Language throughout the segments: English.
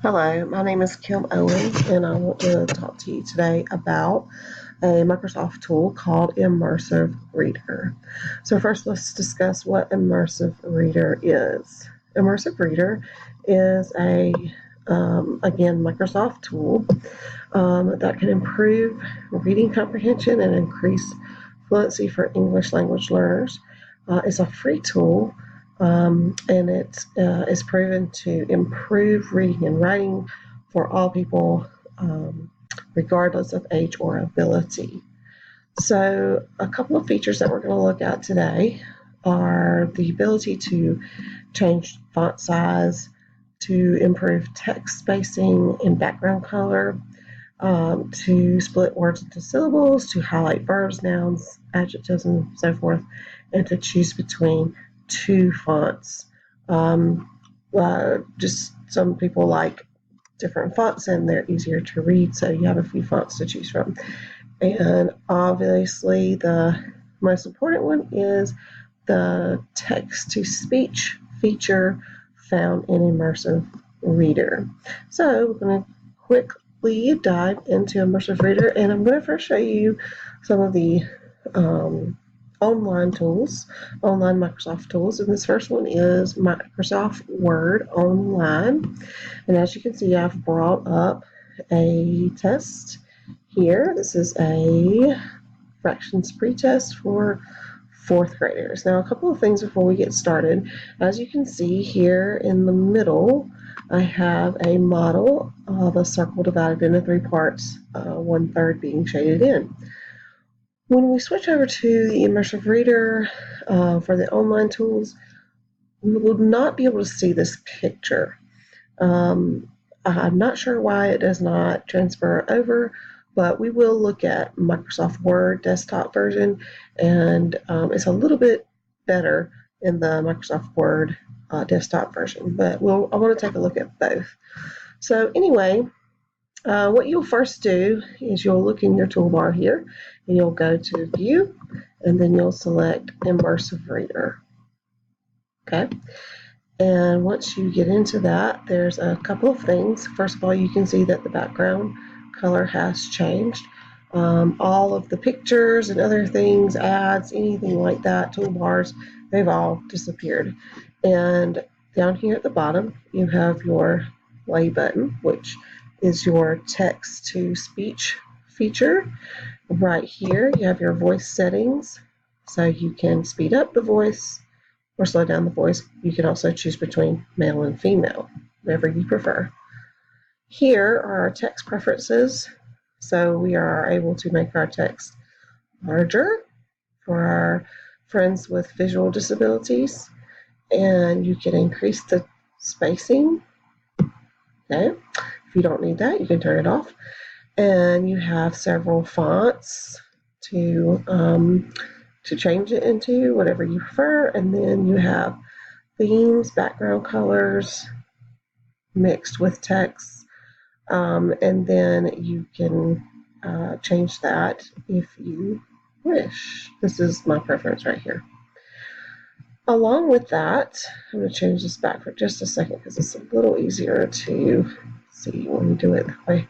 Hello, my name is Kim Owen, and I want to talk to you today about a Microsoft tool called Immersive Reader. So, first, let's discuss what Immersive Reader is. Immersive Reader is again, Microsoft tool that can improve reading comprehension and increase fluency for English language learners. It's a free tool, and it is proven to improve reading and writing for all people, regardless of age or ability. So, a couple of features that we're going to look at today are the ability to change font size, to improve text spacing and background color, to split words into syllables, to highlight verbs, nouns, adjectives, and so forth, and to choose between two fonts. Just some people like different fonts and they're easier to read, so you have a few fonts to choose from. And obviously, the most important one is the text to speech feature found in Immersive Reader. So, we're going to quickly dive into Immersive Reader, and I'm going to first show you some of the online Microsoft tools. And this first one is Microsoft Word Online. And as you can see, I've brought up a test here. This is a fractions pretest for fourth graders. Now, a couple of things before we get started. As you can see here in the middle, I have a model of a circle divided into three parts, 1/3 being shaded in. When we switch over to the Immersive Reader for the online tools, we will not be able to see this picture. I'm not sure why it does not transfer over, but we will look at Microsoft Word desktop version, and it's a little bit better in the Microsoft Word desktop version, but I want to take a look at both. So anyway, what you'll first do is you'll look in your toolbar here, and you'll go to View, and then you'll select Immersive Reader. Okay. And once you get into that, there's a couple of things. First of all, you can see that the background color has changed. All of the pictures and other things, ads, anything like that, toolbars, they've all disappeared. And down here at the bottom, you have your play button, which is your text to speech feature. Right here, you have your voice settings, so you can speed up the voice or slow down the voice. You can also choose between male and female, whatever you prefer. Here are our text preferences. So we are able to make our text larger for our friends with visual disabilities, and you can increase the spacing. Okay. If you don't need that, you can turn it off. And you have several fonts to change it into, whatever you prefer. And then you have themes, background colors mixed with text. And then you can change that if you wish. This is my preference right here. Along with that, I'm going to change this back for just a second because it's a little easier to see when we do it that way.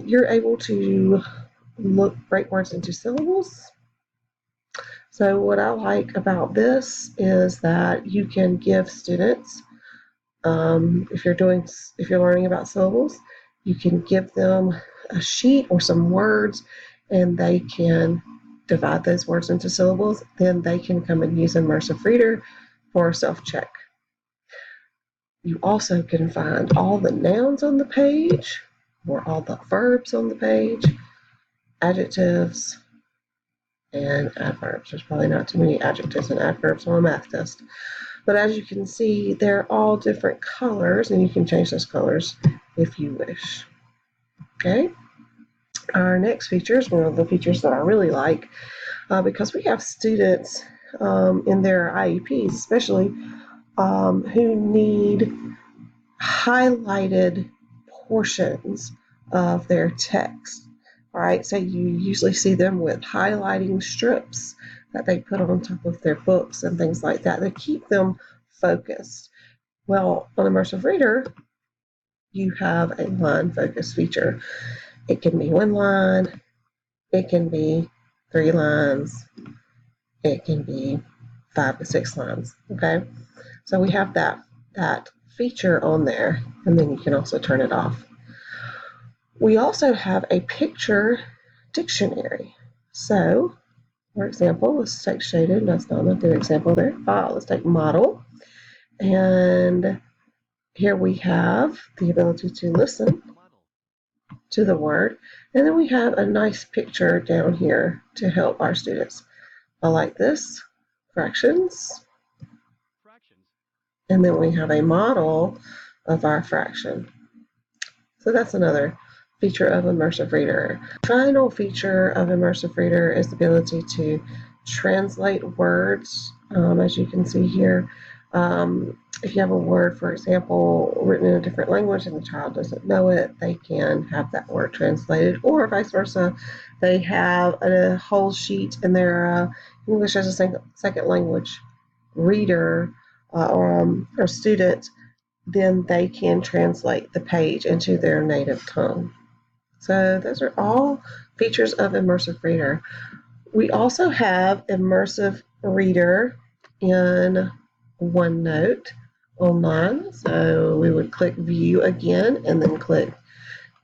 You're able to break words into syllables. So what I like about this is that you can give students, if you're learning about syllables, you can give them a sheet or some words, and they can divide those words into syllables. Then they can come and use Immersive Reader for self-check. You also can find all the nouns on the page, or all the verbs on the page, adjectives, and adverbs. There's probably not too many adjectives and adverbs on a math test. But as you can see, they're all different colors, and you can change those colors if you wish. Okay. Our next feature is one of the features that I really like, because we have students in their IEPs, especially, who need highlighted portions of their text. All right, so you usually see them with highlighting strips that they put on top of their books and things like that. They keep them focused. Well, on Immersive Reader, you have a line focus feature. It can be 1 line, it can be 3 lines, it can be 5 to 6 lines. Okay, so we have that feature on there, and then you can also turn it off. We also have a picture dictionary. So, for example, let's take shaded. That's not a good example there. Let's take model. And here we have the ability to listen to the word. And then we have a nice picture down here to help our students. I like this. Fractions. And then we have a model of our fraction. So that's another feature of Immersive Reader. The final feature of Immersive Reader is the ability to translate words, as you can see here. If you have a word, for example, written in a different language and the child doesn't know it, they can have that word translated, or vice versa. They have a whole sheet in their English as a second language reader or student, then they can translate the page into their native tongue. So those are all features of Immersive Reader. We also have Immersive Reader in OneNote online. So we would click View again and then click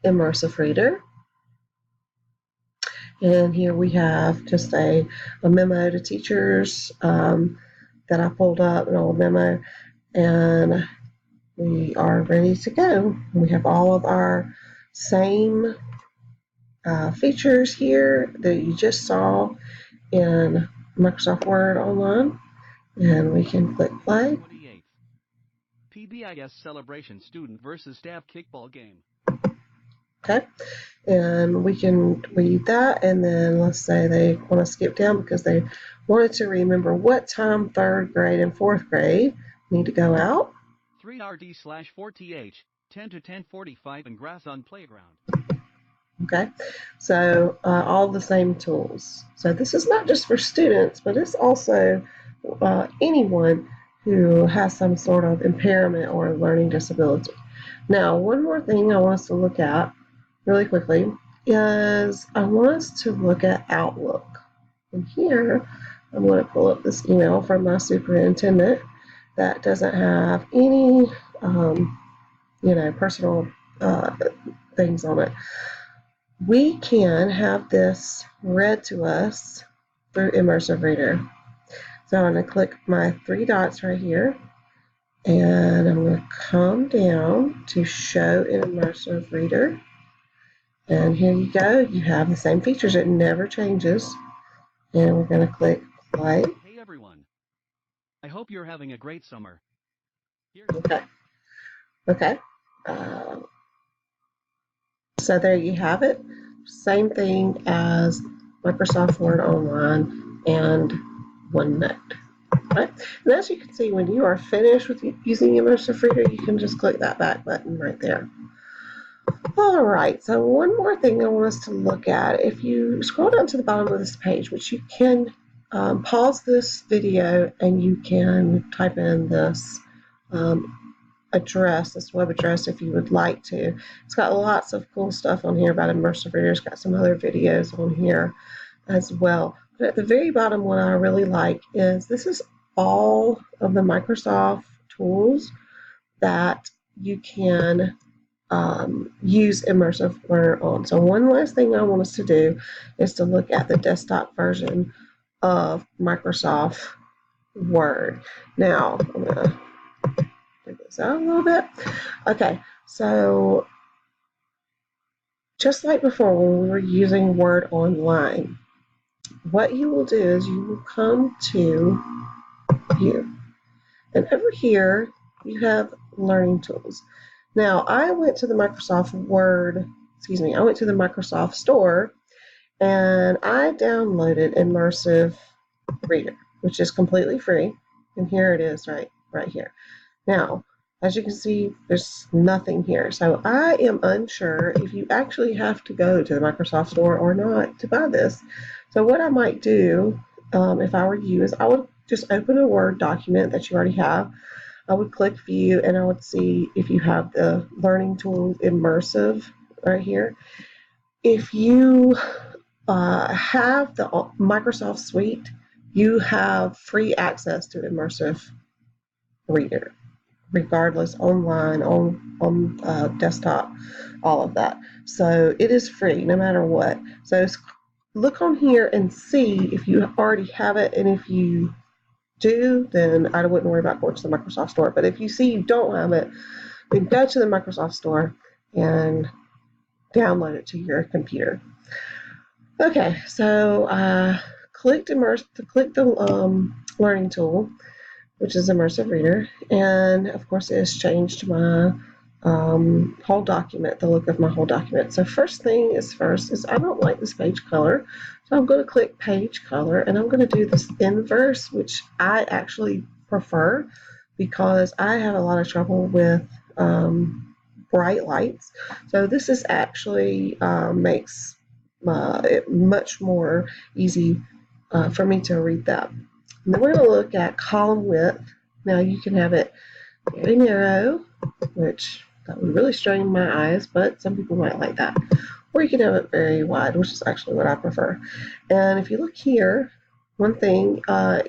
Immersive Reader. And here we have just a memo to teachers that I pulled up, an old memo, and we are ready to go. We have all of our same features here that you just saw in Microsoft Word Online, and we can click play. 28th PBIS Celebration Student versus Staff Kickball Game. Okay, and we can read that, and then let's say they want to skip down because they wanted to remember what time 3rd grade and 4th grade need to go out. 3RD/4TH, 10 to 10:45 in grass on playground. Okay, so all the same tools. So this is not just for students, but it's also anyone who has some sort of impairment or learning disability. Now, one more thing I want us to look at really quickly is I want us to look at Outlook. And here, I'm going to pull up this email from my superintendent that doesn't have any, personal things on it. We can have this read to us through Immersive Reader. So I'm going to click my 3 dots right here, and I'm going to come down to Show in Immersive Reader. And here you go. You have the same features. It never changes. And we're going to click play. Hey everyone. I hope you're having a great summer. Okay. So there you have it. Same thing as Microsoft Word Online and OneNote. Right? And as you can see, when you are finished with using Immersive Reader, you can just click that back button right there. All right, so one more thing I want us to look at. If you scroll down to the bottom of this page, which you can pause this video and you can type in this address, this web address, if you would like to. It's got lots of cool stuff on here about Immersive Reader. It's got some other videos on here as well. But at the very bottom, what I really like is this is all of the Microsoft tools that you can use Immersive Reader on. So one last thing I want us to do is to look at the desktop version of Microsoft Word. Now, I'm going to take this out a little bit. Okay, so just like before when we were using Word Online, what you will do is you will come to View. And over here, you have Learning Tools. Now, I went to the Microsoft Store, and I downloaded Immersive Reader, which is completely free. And here it is right here. Now, as you can see, there's nothing here. So I am unsure if you actually have to go to the Microsoft Store or not to buy this. So what I might do, if I were you, is I would just open a Word document that you already have. I would click View, and I would see if you have the Learning Tools Immersive right here. If you have the Microsoft Suite, you have free access to Immersive Reader, regardless, online, on desktop, all of that. So it is free no matter what. So look on here and see if you already have it, and if you do, then I wouldn't worry about going to the Microsoft Store. But if you see you don't have it, then go to the Microsoft Store and download it to your computer. Okay, so I clicked the learning tool, which is Immersive Reader, and of course it has changed my whole document, the look of my whole document. So first thing is I don't like this page color, so I'm going to click page color, and I'm going to do this inverse, which I actually prefer because I have a lot of trouble with bright lights. So this is actually makes it much more easy for me to read that. And then we're going to look at column width. Now you can have it very narrow, which that would really strain my eyes, but some people might like that. Or you can have it very wide, which is actually what I prefer. And if you look here, one thing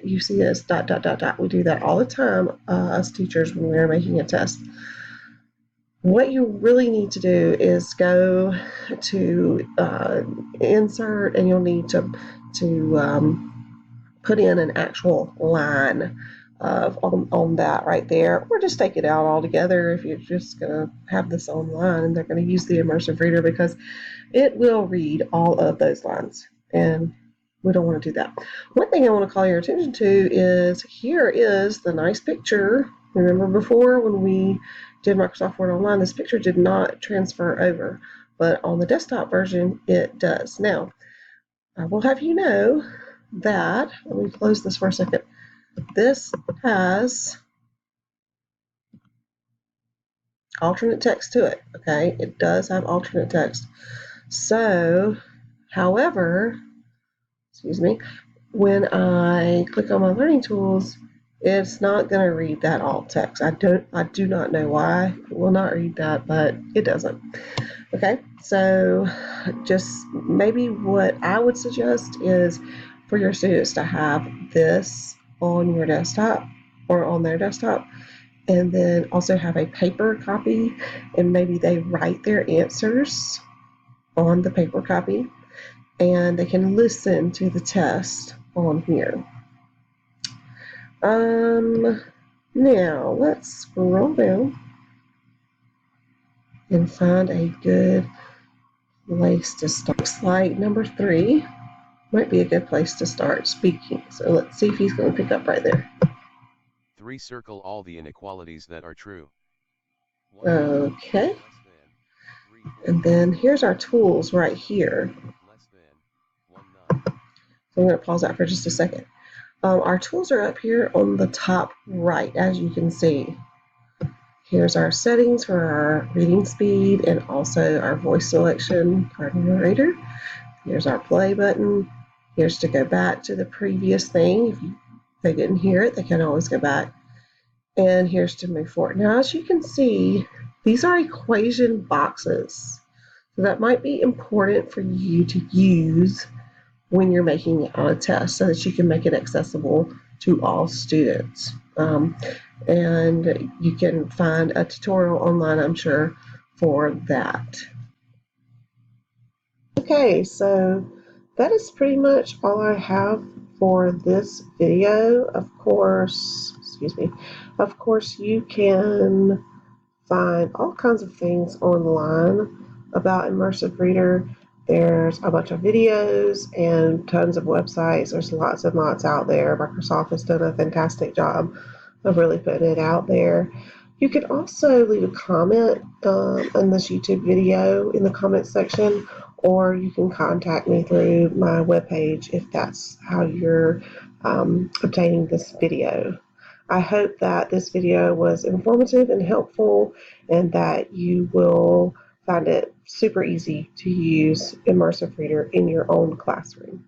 you see is dot, dot, dot, dot. We do that all the time as teachers when we're making a test. What you really need to do is go to insert, and you'll need to put in an actual line on that right there, or just take it out altogether if you're just going to have this online and they're going to use the Immersive Reader, because it will read all of those lines, and we don't want to do that. One thing I want to call your attention to is here is the nice picture. Remember before when we did Microsoft Word Online, this picture did not transfer over, but on the desktop version it does. Now, I will have you know that, let me close this for a second, this has alternate text to it, okay? It does have alternate text. So, however, excuse me, when I click on my learning tools, it's not going to read that alt text. I do not know why it will not read that, but it doesn't. Okay, so just maybe what I would suggest is for your students to have this on your desktop or on their desktop, and then also have a paper copy, and maybe they write their answers on the paper copy, and they can listen to the test on here. Now let's scroll down and find a good place to start. Looks like number 3 might be a good place to start speaking. So let's see if he's going to pick up right there. 3. Circle all the inequalities that are true. Okay. And then here's our tools right here. So I'm going to pause that for just a second. Our tools are up here on the top right, as you can see. Here's our settings for our reading speed and also our voice selection, our narrator. Here's our play button. Here's to go back to the previous thing. If they didn't hear it, they can always go back. And here's to move forward. Now, as you can see, these are equation boxes. So that might be important for you to use when you're making it on a test, so that you can make it accessible to all students. And you can find a tutorial online, I'm sure, for that. Okay, so that is pretty much all I have for this video. Of course, you can find all kinds of things online about Immersive Reader. There's a bunch of videos and tons of websites. There's lots and lots out there. Microsoft has done a fantastic job of really putting it out there. You can also leave a comment on this YouTube video in the comment section, or you can contact me through my webpage if that's how you're obtaining this video. I hope that this video was informative and helpful, and that you will find it super easy to use Immersive Reader in your own classroom.